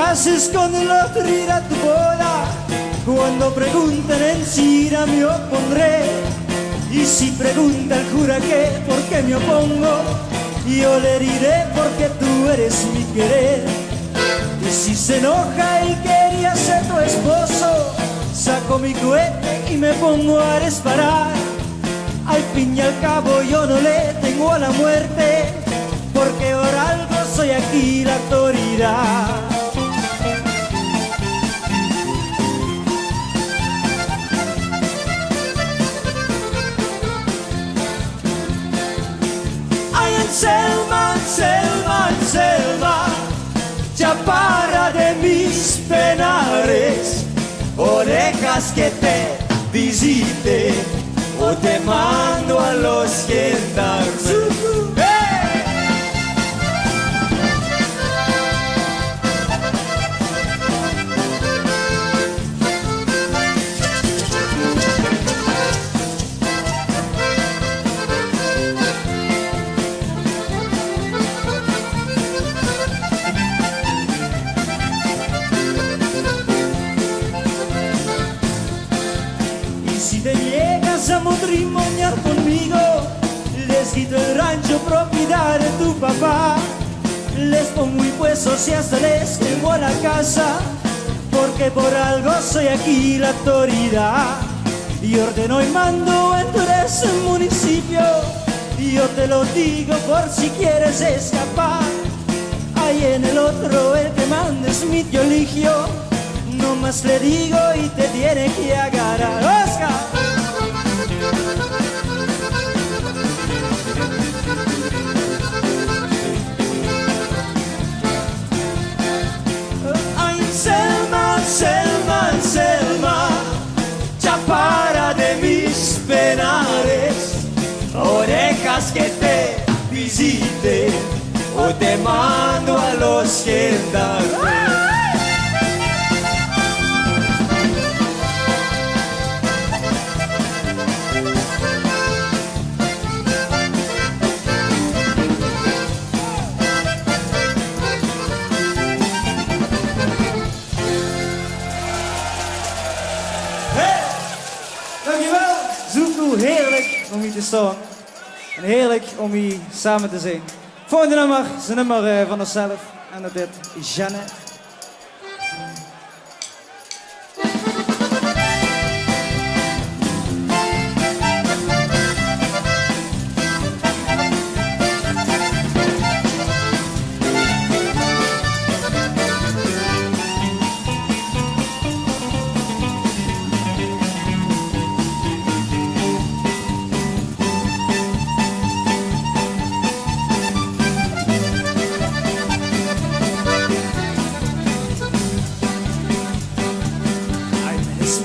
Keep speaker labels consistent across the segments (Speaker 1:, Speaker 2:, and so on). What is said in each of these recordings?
Speaker 1: haces con el otro ir a tu boda. Cuando pregunten en Sira me opondré. Y si pregunta el cura que por qué me opongo, yo le diré porque tú eres mi querer. Y si se enoja y quería ser tu esposo, saco mi cohete y me pongo a disparar. Al fin y al cabo yo no le tengo a la muerte, porque por algo soy aquí la autoridad. Ay, Anselma, Anselma, Anselma, chaparra de mis penares, orejas que te visite o te mando a los gendarmes. Si te llegas a matrimoniar conmigo, les quito el rancho propiedad de tu papá. Les pongo impuestos y hasta les quemo la casa, porque por algo soy aquí la autoridad. Y ordeno y mando en todo ese municipio, y yo te lo digo por si quieres escapar. Ahí en el otro el que manda es mi tío Ligio, no más le digo y te tiene que agarrar. ¡Oscar! Ay, Selma, Selma, Selma, chaparra de mis penares, orejas que te visite o te mando a los gendarmes. Dankjewel. Zoekoe, heerlijk om hier te staan. En heerlijk om hier samen te zijn. Volgende nummer is een nummer van onszelf. En dat heet Jeannette.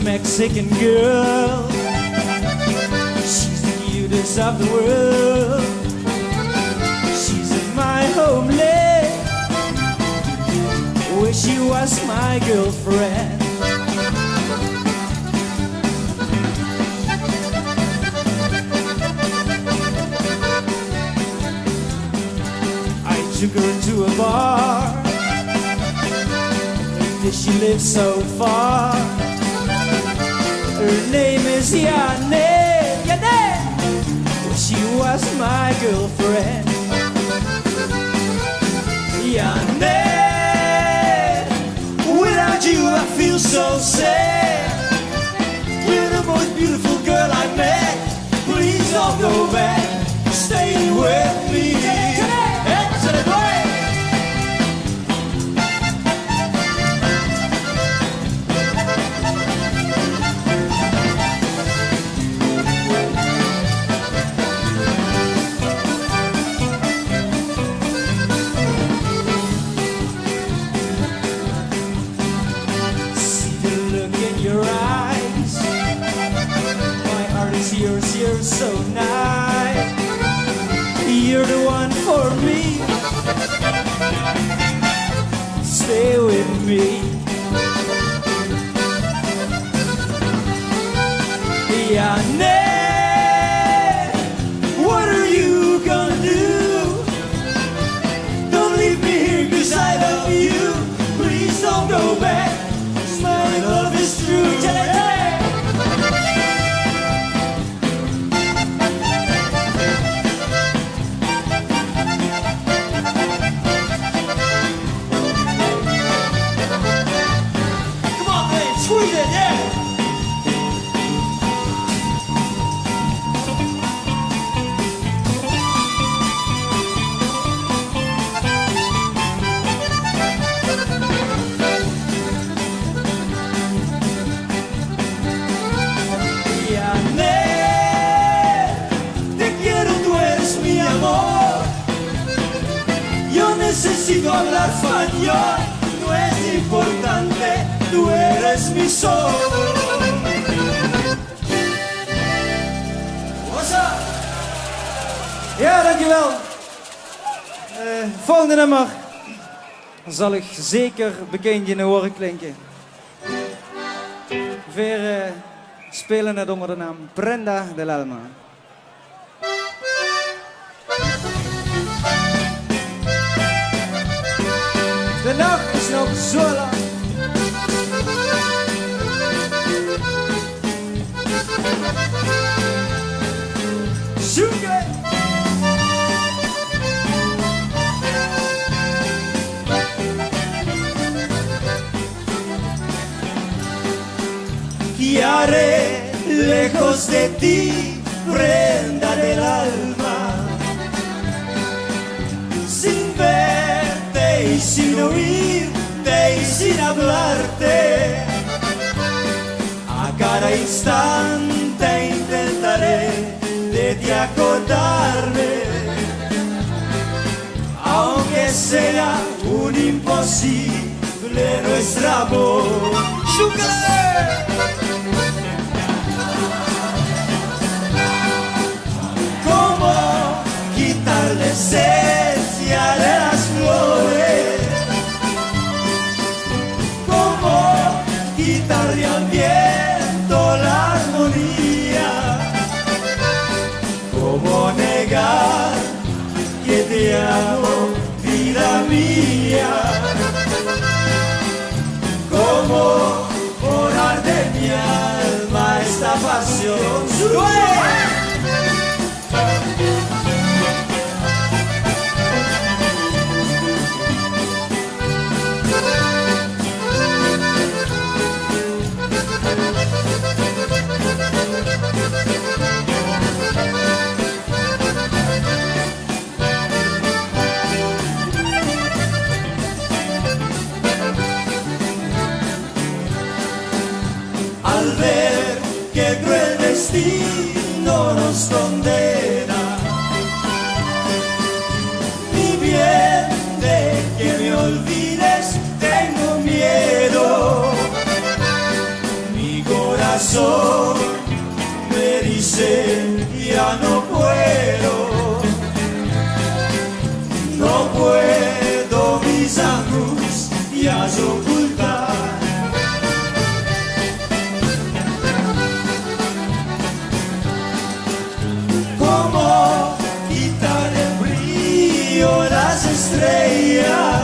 Speaker 1: Mexican girl, she's the cutest of the world. She's in my homeland, where she was my girlfriend. I took her to a bar, did she live so far? Her name is Jeannette, Jeannette. She was my girlfriend. Jeannette, without you I feel so sad. You're the most beautiful girl I met. Please don't go back, stay with me. You're so nice. You're the one for me. Stay with me. Jeannette, what are you gonna do? Don't leave me here 'cause I love you. Please don't amor. Yo necesito hablar español, no es importante, tú eres mi sol. Ja, dankjewel. Volgende nummer zal ik zeker bekend in de oren klinken. Weer spelen het onder de naam Brenda del Alma. De nacht is nog zo lang. Zoeken! Y haré lejos de ti, prenda del alma, sin verte y sin oírte y sin hablarte. A cada instante intentaré de ti acordarme, aunque sea un imposible nuestro amor. ¡Chúcale! La esencia de las flores, como quitarle al viento la armonía, como negar que te amo, vida mía, como borrar de mi alma esta pasión. Al ver que cruel destino nos condena, mi bien, de que me olvides tengo miedo. Mi corazón me dice ya no puedo, no puedo mis angustias ocultar. Como quitar el brillo a las estrellas,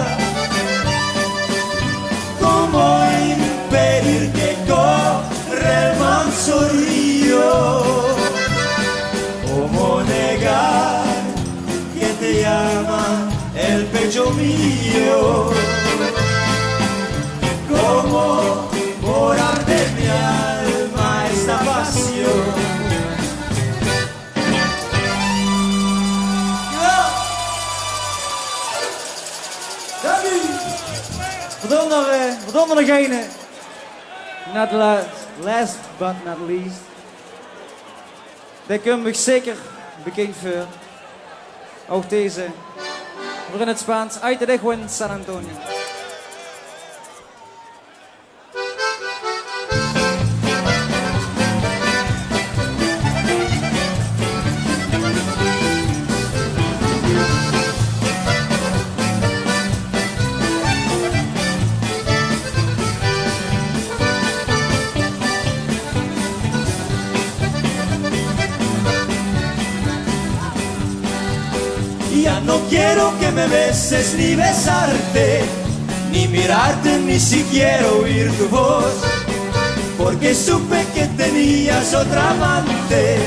Speaker 1: como impedir que corra el manso río, como negar que te llama el pecho mío, como borrar de mi alma esta pasión. Wat onder degene, not last but not least, daar kunnen we zeker bekend voor. Ook deze, voor in het Spaans, uit de Dejo in San Antonio. Ya no quiero que me beses ni besarte, ni mirarte, ni siquiera oír tu voz, porque supe que tenías otra amante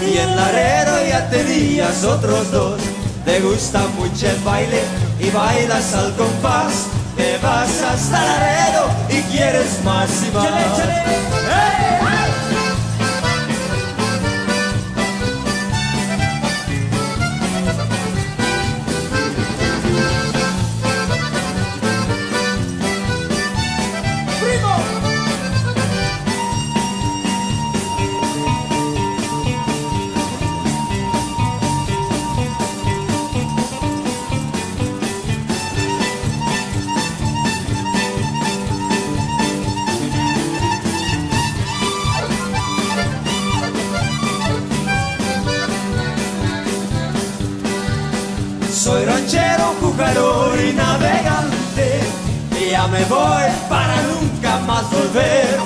Speaker 1: y en Laredo ya tenías otros dos. Te gusta mucho el baile y bailas al compás, te vas hasta Laredo y quieres más y más. ¡Chale, chale! ¡Hey! Soy ranchero, jugador y navegante, y ya me voy para nunca más volver.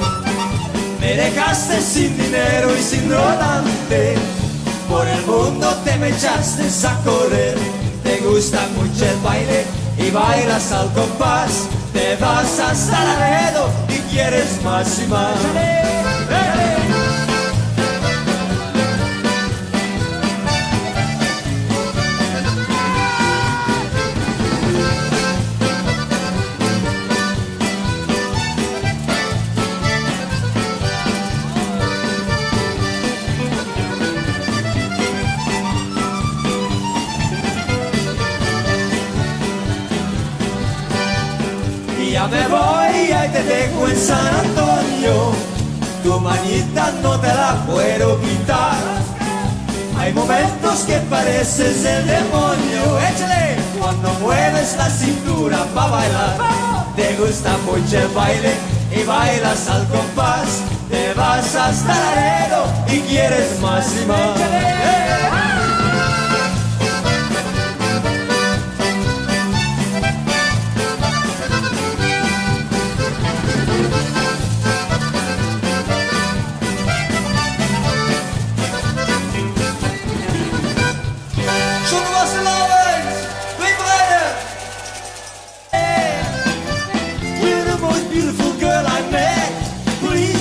Speaker 1: Me dejaste sin dinero y sin rodante, por el mundo te me echaste a correr. Te gusta mucho el baile y bailas al compás, te vas hasta Laredo y quieres más y más. Ya me voy y ahí te dejo en San Antonio, tu manita no te la puedo quitar. Hay momentos que pareces el demonio, échale, cuando mueves la cintura pa' bailar. Te gusta mucho el baile y bailas al compás, te vas hasta Laredo y quieres más y más.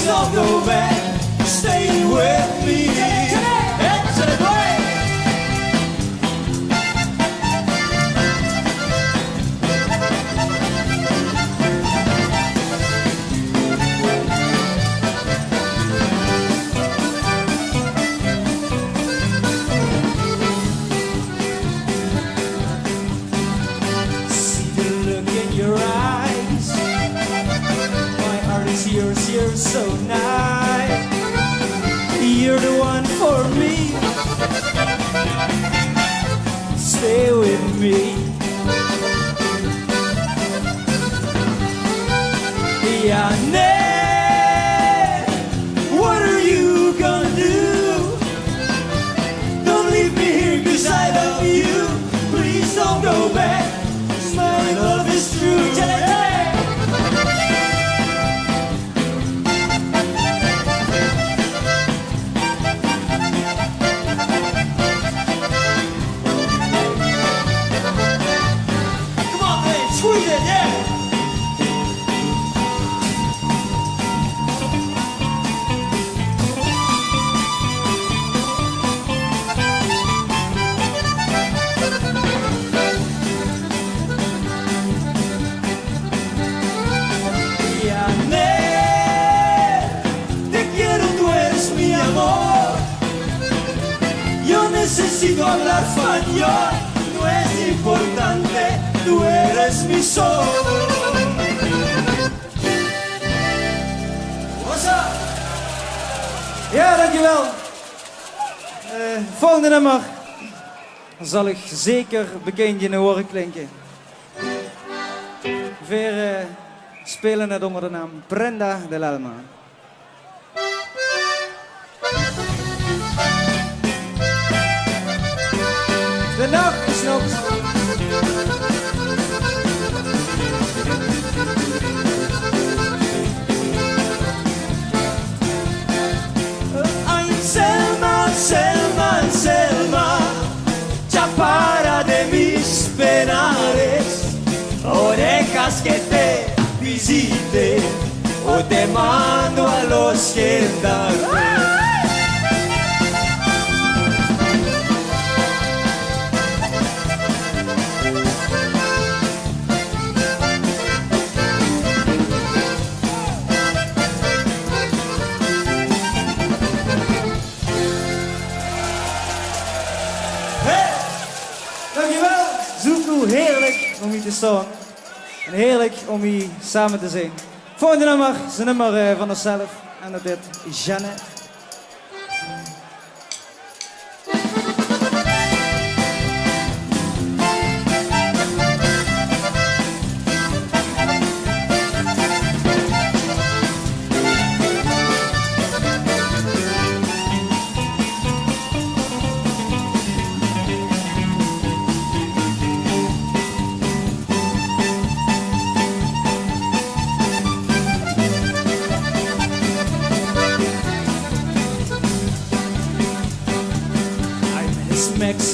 Speaker 1: Don't go back, stay with me. See the look in your eyes, my heart is yours, you're so nice. You're the one for me. Stay with me. Yeah, what are you gonna do? Don't leave me here 'cause I love you. Please don't go back, 'cause my love is true. Squeeze it, yeah! Te quiero, tú eres mi amor. Yo necesito hablar español, no es importante. Tú eres mi sol. Ja, dankjewel. Volgende nummer zal ik zeker bekend in de oren klinken. Weer spelen het onder de naam Brenda del Alma. De nacht is nog... Selma, Selma, chaparra de mis penares, o dejas que te visite o te mando a los gendarmes. Dankjewel, Zoekoe, heerlijk om hier te staan. En heerlijk om hier samen te zijn. Volgende nummer is een nummer van onszelf. En dat heet Jeannette.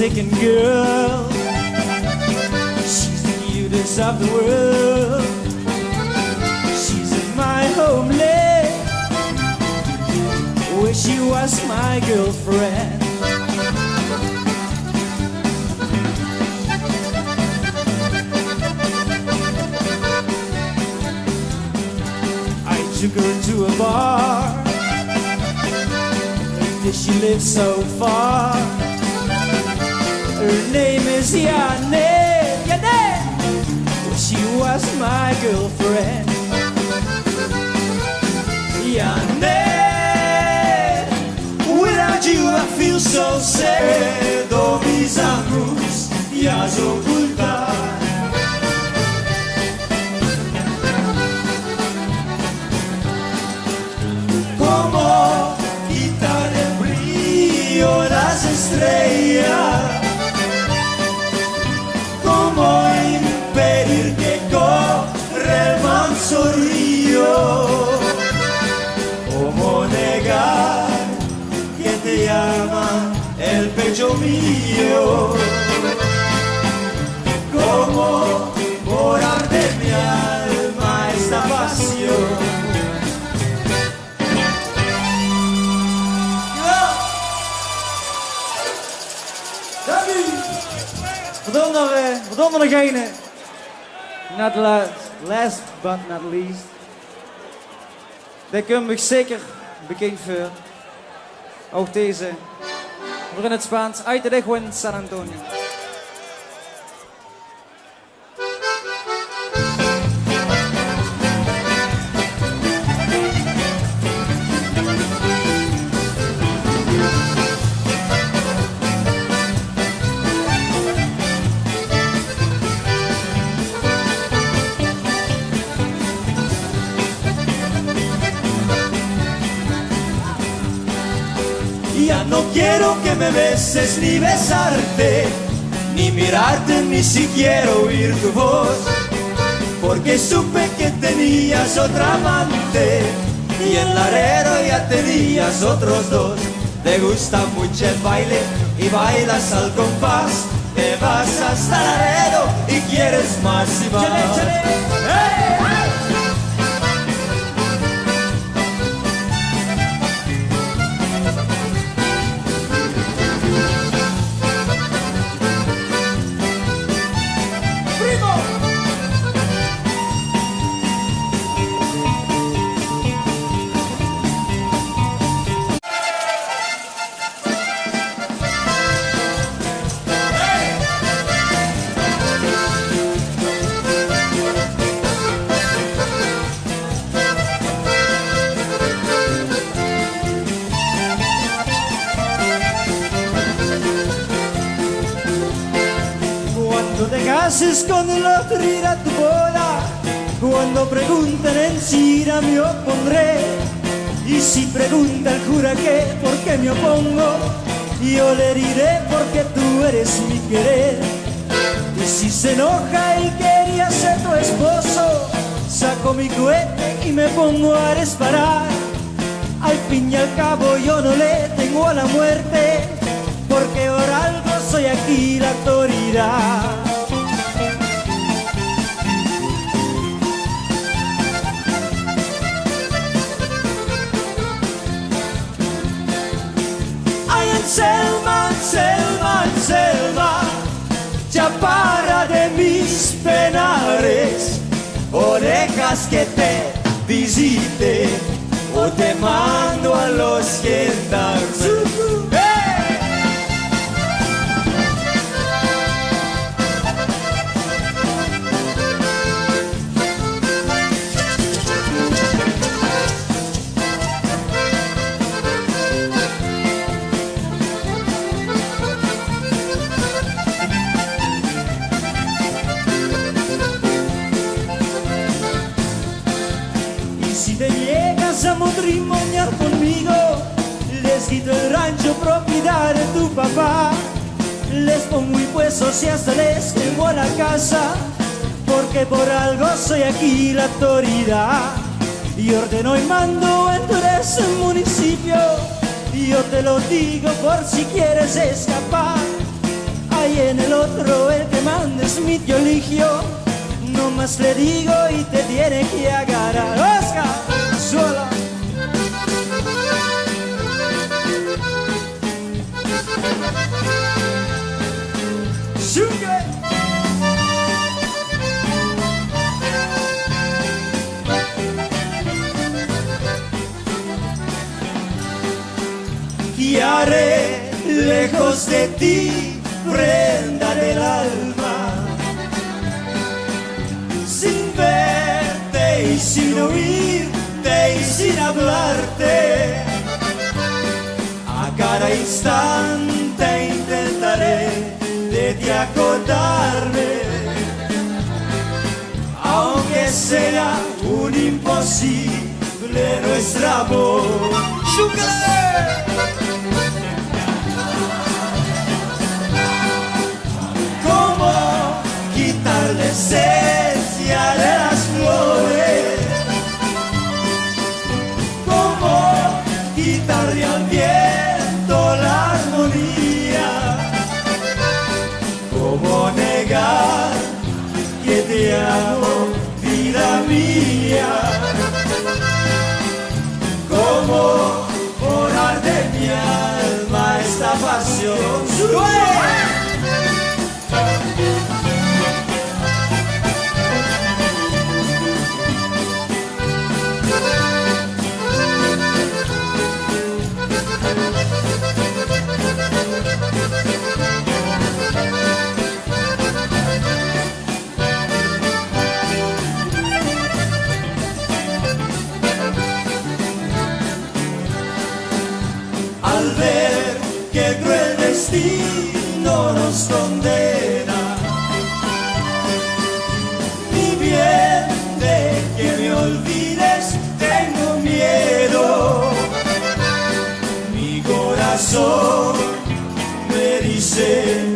Speaker 1: forsaken girl. She's the cutest of the world. She's in my homeland, where she was my girlfriend. I took her to a bar, because she lives so far. Her name is Yane, Yane. She was my girlfriend. Yane, without you I feel so sad. All mis años ya se ocultan. Como quitar el brillo a las estrellas, como impedir que corra el manso río, como negar que te llama el pecho mío, como borrar de mi alma esta pasión.
Speaker 2: Waaronder degene, not last but not least, daar kun ik zeker bekend voor. Ook deze, voor in het Spaans, uit de Dejo in San Antonio.
Speaker 1: Ya no quiero que me beses ni besarte, ni mirarte, ni siquiera oír tu voz, porque supe que tenías otra amante y en Laredo ya tenías otros dos. Te gusta mucho el baile y bailas al compás, te vas hasta Laredo y quieres más y más. ¡Chale, chale! ¡Hey!
Speaker 2: Cuando te cases con el otro irá a tu boda, cuando pregunten en Sira me opondré, y si pregunta el cura que por qué me opongo, yo le diré porque tú eres mi querer. Y si se enoja él quería ser tu esposo, saco mi cohete y me pongo a disparar. Al fin y al cabo yo no le tengo a la muerte, porque por algo soy aquí la autoridad.
Speaker 1: Ay, Anselma, Anselma, Anselma, chaparra de mis penares, o dejas que te visite, o te mando a los gendarmes.
Speaker 2: Si te llegas a matrimoniar conmigo, les quito el rancho propiedad de tu papá, les pongo impuestos y hasta les quemo la casa, porque por algo soy aquí la autoridad. Y ordeno y mando en todo ese municipio, y yo te lo digo por si quieres escapar.
Speaker 1: otro el que mandes mi tío Ligio. No más le digo y te tiene que agarrar. Oscar, sola. Sugar. Y haré lejos de ti, prenda del alma, sin verte y sin oírte y sin hablarte. A cada instante intentaré de ti acordarme, aunque sea un imposible nuestro amor. ¡Chúcale! ¿Cómo quitar la esencia de las flores? ¿Cómo quitarle al viento la armonía? ¿Cómo negar que te amo, vida mía? ¿Cómo borrar de mi alma esta pasión? Al ver que el cruel destino nos condena, mi bien, de que me olvides tengo miedo. Mi corazón me dice